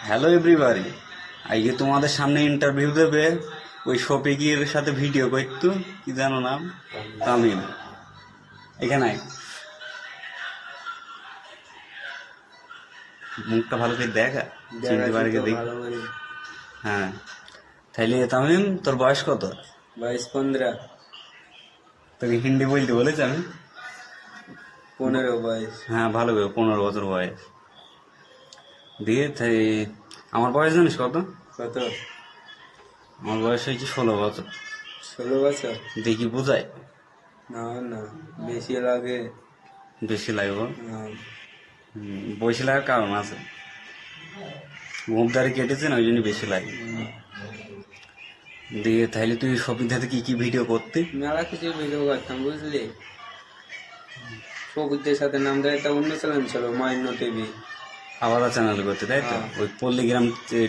Hello everybody, আজকে তোমাদের সামনে ইন্টারভিউ দেবে ওই শফিকের সাথে ভিডিও করতো, কি জানো নাম, তামিম। এখানে আয়, মুখটা ভালো করে দেখা, চিনতে পারে কি দেখ। হ্যাঁ, তাহলে তামিম, তোর বয়স কত? 22-15। তোকে হিন্দি বলতে বলেছি আমি? 15 বয়স। হ্যাঁ, ভালো করে 15 বছর বয়স। দিয়ে তাই আমার বয়স জানিস কত? কত? আমার বয়স হয়েছে 16 বছর। 16 বছর? দেখি বোঝায়? না না, বেশি লাগে। বেশি লাগবে? হ্যাঁ। বেশি লাগার কারণ আছে, মুখদারি কেটেছে না, ওই জন্য বেশি লাগে। দিয়ে তাহলে তুই শপিং থেকে কি কি ভিডিও করতে? মেলা কিছু ভিডিও করতাম, বুঝলি। সবুজদের সাথে নাম দেয় একটা অন্য চ্যানেল ছিল, মাইন্য টিভি। আলাদা চ্যানেল করতে, তাই তো? ওই পল্লীগ্রাম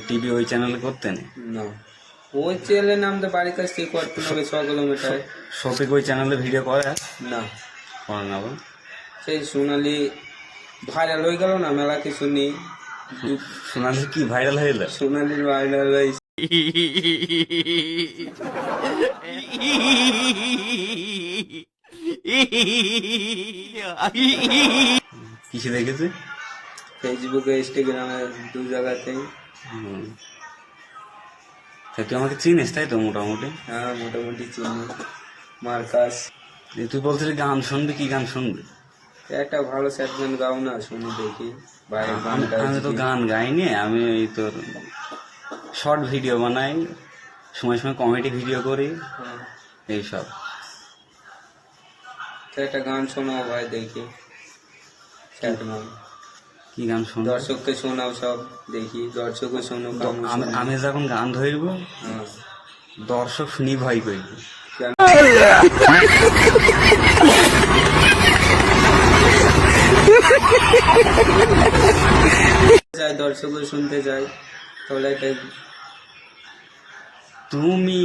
টিভি ওই চ্যানেলে করতে না? না, ওই চ্যানেলের নাম তো বাড়ির কাছ থেকে করতে হবে 6 কিলোমিটার। শপিং ওই চ্যানেলে ভিডিও করে না, করে না? সেই সোনালি ভাইরাল হয়ে গেল না, মেলা কিছু নেই। সোনালি কি ভাইরাল হয়ে গেল? সোনালির ভাইরাল হয়েছে। কিসে দেখেছে? ফেসবুকে, ইনস্টাগ্রামে, দু জায়গাতেই। তুই আমাকে চিনিস তাই তো মোটামুটি? হ্যাঁ, মোটামুটি চিনি। মার্কাস। তুই বলছিলি গান শুনবি, কি গান শুনবি? একটা ভালো স্যাড গান গাও না, শুনি দেখি। বাইরের আমি তো গান গাইনি, আমি এই তোর শর্ট ভিডিও বানাই, সময় সময় কমেডি ভিডিও করি, এইসব। একটা গান শোনাও ভাই, দেখি। স্যাড গান। কি গান শুনবো? দর্শককে শোনাও সব, দেখি। দর্শকও শোনো। আমি যখন গান ধরবো, দর্শক শুনি ভয় করবে। চাই, দর্শকও শুনতে চাই, তাহলে তুমি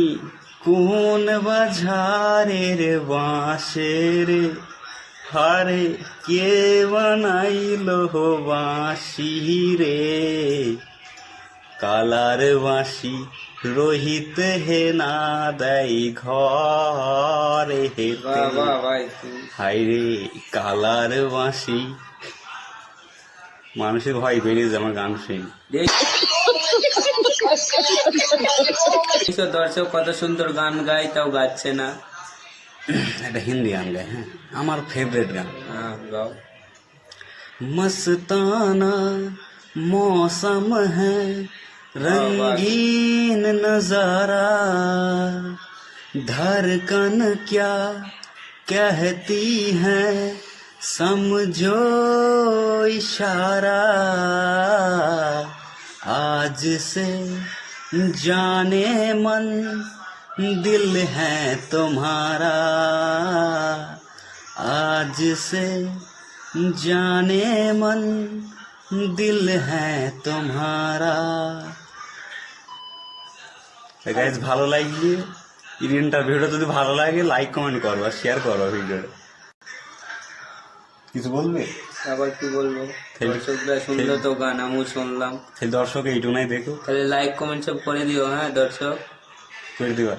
কোন বাজারের বাঁশের হারে কে বানাইলো বাঁশি রে, কালার বাঁশি রোহিত হে না দেয় ঘরে হেতে, হাই রে কালার বাঁশি। মানুষের ভয় বেরিয়েছে আমার গান শুনি। দর্শক কত সুন্দর গান গায়, তাও গাচ্ছে না। একটা হিন্দি গান গায়, হ্যাঁ, আমার ফেভারিট গান। গাও। मस्ताना मौसम है, रंगीन नजारा, धड़कन क्या कहती है समझो इशारा, आज से जाने मन दिल है तुम्हारा, आज से জানে মন দিল হ্যাঁ তোমারা। গাইজ, ভালো লাগলে ইন্টারভিউটা যদি ভালো লাগে লাইক কমেন্ট করো আর শেয়ার করো ভিডিওটা। কিছু বলবে? আবার কি বলবো, দর্শকরা শুনলো তো গান, আমিও শুনলাম। সেই দর্শক এইটু নাই দেখো, তাহলে লাইক কমেন্ট সব করে দিও। হ্যাঁ দর্শক, করে দিবা।